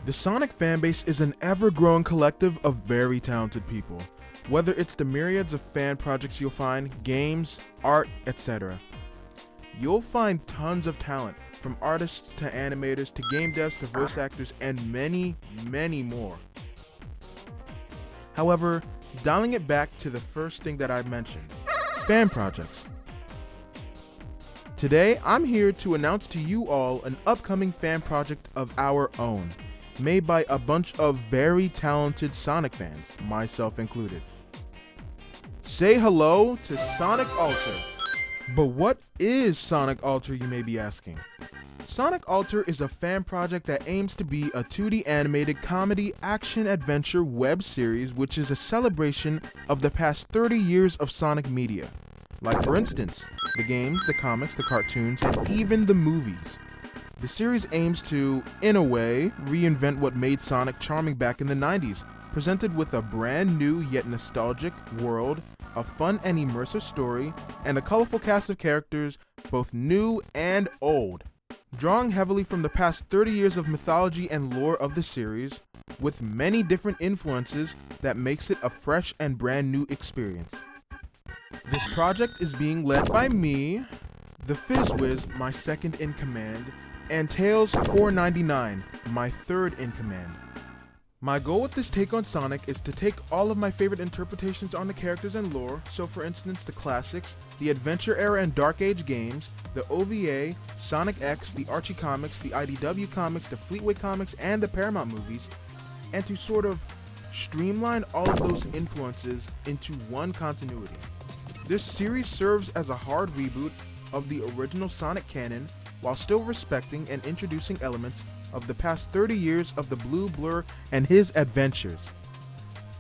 The Sonic fanbase is an ever-growing collective of very talented people, whether it's the myriads of fan projects you'll find, games, art, etc. You'll find tons of talent, from artists to animators to game devs to voice actors and many, many more. However, dialing it back to the first thing that I mentioned, fan projects. Today, I'm here to announce to you all an upcoming fan project of our own, made by a bunch of very talented Sonic fans, myself included. Say hello to Sonic Alter. But what is Sonic Alter, you may be asking? Sonic Alter is a fan project that aims to be a 2D animated comedy action adventure web series which is a celebration of the past 30 years of Sonic media. Like for instance, the games, the comics, the cartoons, and even the movies. The series aims to, in a way, reinvent what made Sonic charming back in the 90s, presented with a brand new yet nostalgic world, a fun and immersive story, and a colorful cast of characters, both new and old. Drawing heavily from the past 30 years of mythology and lore of the series, with many different influences that makes it a fresh and brand new experience. This project is being led by me, the FizzWiz, my second in command, and Tails499, my third in command. My goal with this take on Sonic is to take all of my favorite interpretations on the characters and lore, so for instance the classics, the Adventure Era and Dark Age games, the OVA, Sonic X, the Archie comics, the IDW comics, the Fleetway comics, and the Paramount movies, and to sort of streamline all of those influences into one continuity. This series serves as a hard reboot of the original Sonic canon while still respecting and introducing elements of the past 30 years of the Blue Blur and his adventures.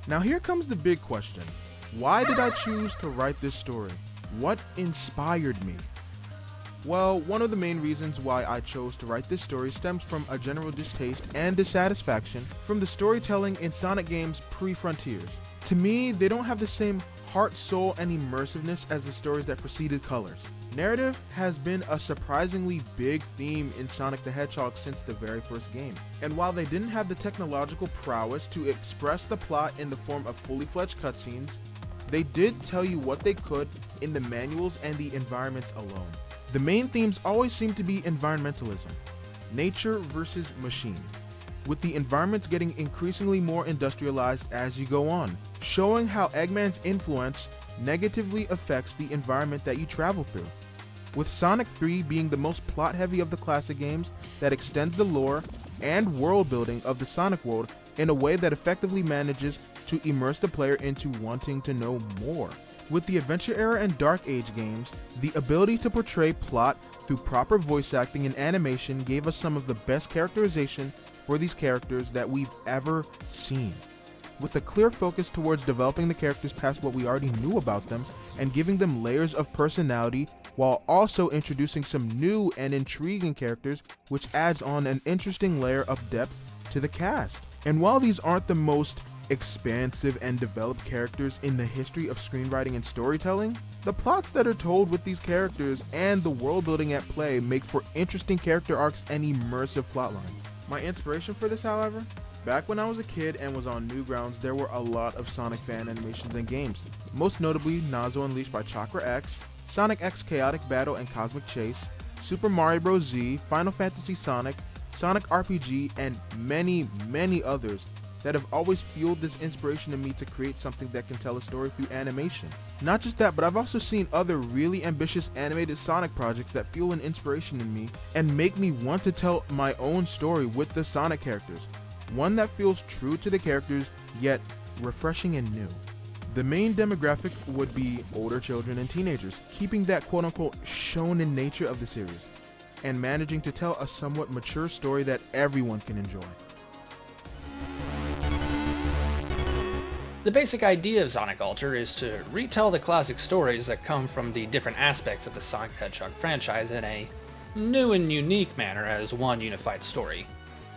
Now here comes the big question. Why did I choose to write this story? What inspired me? Well, one of the main reasons why I chose to write this story stems from a general distaste and dissatisfaction from the storytelling in Sonic games pre-Frontiers. To me, they don't have the same heart, soul, and immersiveness as the stories that preceded Colors. Narrative has been a surprisingly big theme in Sonic the Hedgehog since the very first game, and while they didn't have the technological prowess to express the plot in the form of fully fledged cutscenes, they did tell you what they could in the manuals and the environments alone. The main themes always seem to be environmentalism, nature versus machine, with the environments getting increasingly more industrialized as you go on, showing how Eggman's influence negatively affects the environment that you travel through. With Sonic 3 being the most plot-heavy of the classic games that extends the lore and world building of the Sonic world in a way that effectively manages to immerse the player into wanting to know more. With the Adventure Era and Dark Age games, the ability to portray plot through proper voice acting and animation gave us some of the best characterization for these characters that we've ever seen. With a clear focus towards developing the characters past what we already knew about them and giving them layers of personality while also introducing some new and intriguing characters, which adds on an interesting layer of depth to the cast. And while these aren't the most expansive and developed characters in the history of screenwriting and storytelling, the plots that are told with these characters and the world building at play make for interesting character arcs and immersive plotlines. My inspiration for this, however? Back when I was a kid and was on Newgrounds, there were a lot of Sonic fan animations and games, most notably Nazo Unleashed by Chakra X, Sonic X Chaotic Battle and Cosmic Chase, Super Mario Bros. Z, Final Fantasy Sonic, Sonic RPG, and many, many others that have always fueled this inspiration in me to create something that can tell a story through animation. Not just that, but I've also seen other really ambitious animated Sonic projects that fuel an inspiration in me and make me want to tell my own story with the Sonic characters. One that feels true to the characters, yet refreshing and new. The main demographic would be older children and teenagers, keeping that quote-unquote shonen nature of the series, and managing to tell a somewhat mature story that everyone can enjoy. The basic idea of Sonic Alter is to retell the classic stories that come from the different aspects of the Sonic the Hedgehog franchise in a new and unique manner as one unified story.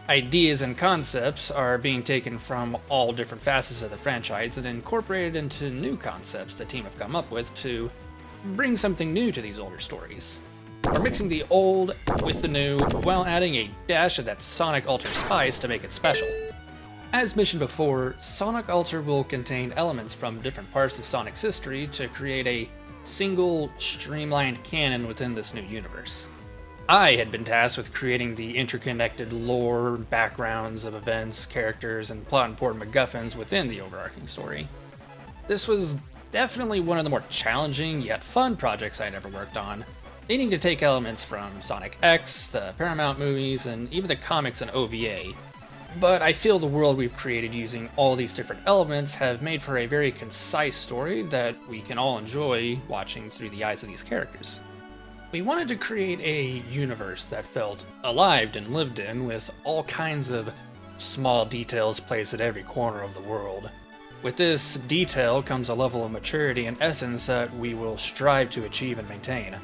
Ideas and concepts are being taken from all different facets of the franchise and incorporated into new concepts the team have come up with to bring something new to these older stories. We're mixing the old with the new while adding a dash of that Sonic Alter spice to make it special. As mentioned before, Sonic Alter will contain elements from different parts of Sonic's history to create a single, streamlined canon within this new universe. I had been tasked with creating the interconnected lore, backgrounds of events, characters, and plot-important MacGuffins within the overarching story. This was definitely one of the more challenging yet fun projects I'd ever worked on, needing to take elements from Sonic X, the Paramount movies, and even the comics and OVA. But I feel the world we've created using all these different elements have made for a very concise story that we can all enjoy watching through the eyes of these characters. We wanted to create a universe that felt alive and lived in, with all kinds of small details placed at every corner of the world. With this detail comes a level of maturity and essence that we will strive to achieve and maintain.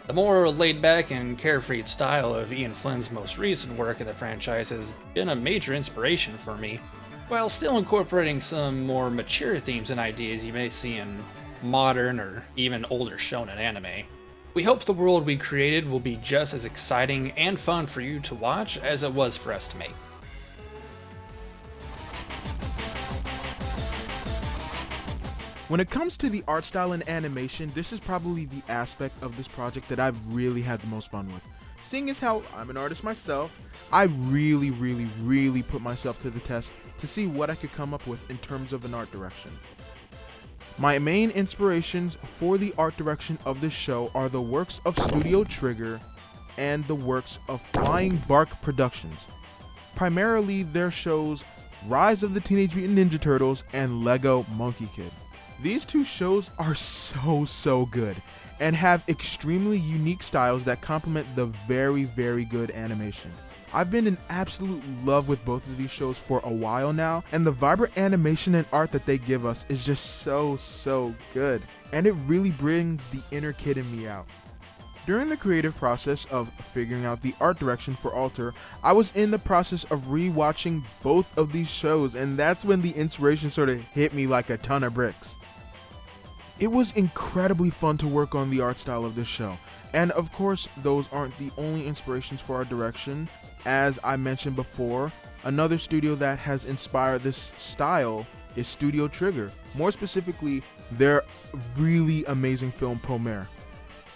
The more laid-back and carefree style of Ian Flynn's most recent work in the franchise has been a major inspiration for me, while still incorporating some more mature themes and ideas you may see in modern or even older shonen anime. We hope the world we created will be just as exciting and fun for you to watch as it was for us to make. When it comes to the art style and animation, this is probably the aspect of this project that I've really had the most fun with. Seeing as how I'm an artist myself, I really put myself to the test to see what I could come up with in terms of an art direction. My main inspirations for the art direction of this show are the works of Studio Trigger and the works of Flying Bark Productions. Primarily their shows Rise of the Teenage Mutant Ninja Turtles and Lego Monkey Kid. These two shows are so good and have extremely unique styles that complement the very good animation. I've been in absolute love with both of these shows for a while now, and the vibrant animation and art that they give us is just so good, and it really brings the inner kid in me out. During the creative process of figuring out the art direction for Alter, I was in the process of re-watching both of these shows, and that's when the inspiration sort of hit me like a ton of bricks. It was incredibly fun to work on the art style of this show, and of course those aren't the only inspirations for our direction. As I mentioned before, another studio that has inspired this style is Studio Trigger, more specifically their really amazing film Promare,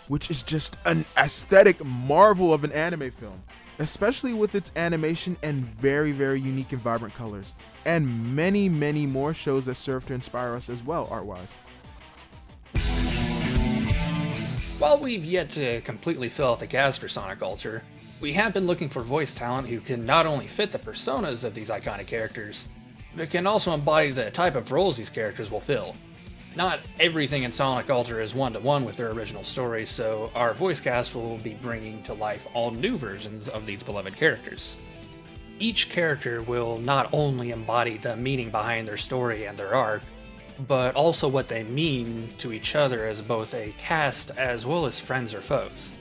which is just an aesthetic marvel of an anime film, especially with its animation and very unique and vibrant colors, and many more shows that serve to inspire us as well art-wise. While we've yet to completely fill out the cast for Sonic Alter, we have been looking for voice talent who can not only fit the personas of these iconic characters, but can also embody the type of roles these characters will fill. Not everything in Sonic Alter is one-to-one with their original stories, so our voice cast will be bringing to life all new versions of these beloved characters. Each character will not only embody the meaning behind their story and their arc, but also what they mean to each other as both a cast as well as friends or foes.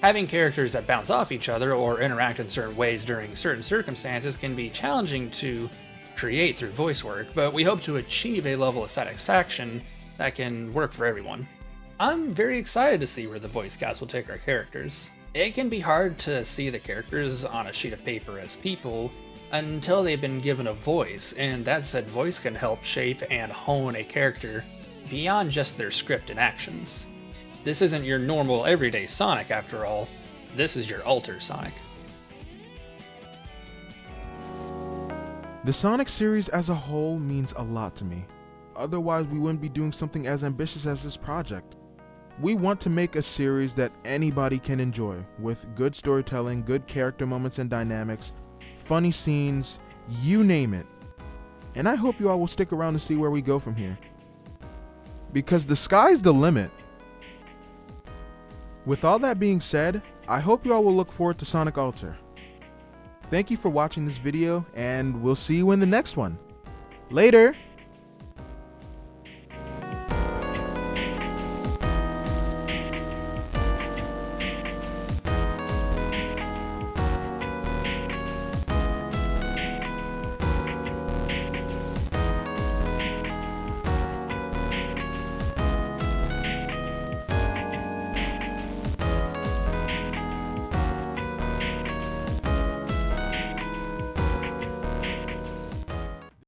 Having characters that bounce off each other or interact in certain ways during certain circumstances can be challenging to create through voice work, but we hope to achieve a level of satisfaction that can work for everyone. I'm very excited to see where the voice cast will take our characters. It can be hard to see the characters on a sheet of paper as people until they've been given a voice, and that said voice can help shape and hone a character beyond just their script and actions. This isn't your normal everyday Sonic after all, this is your Alter Sonic. The Sonic series as a whole means a lot to me. Otherwise, we wouldn't be doing something as ambitious as this project. We want to make a series that anybody can enjoy, with good storytelling, good character moments and dynamics, funny scenes, you name it. And I hope you all will stick around to see where we go from here, because the sky's the limit. With all that being said, I hope you all will look forward to Sonic Alter. Thank you for watching this video, and we'll see you in the next one. Later!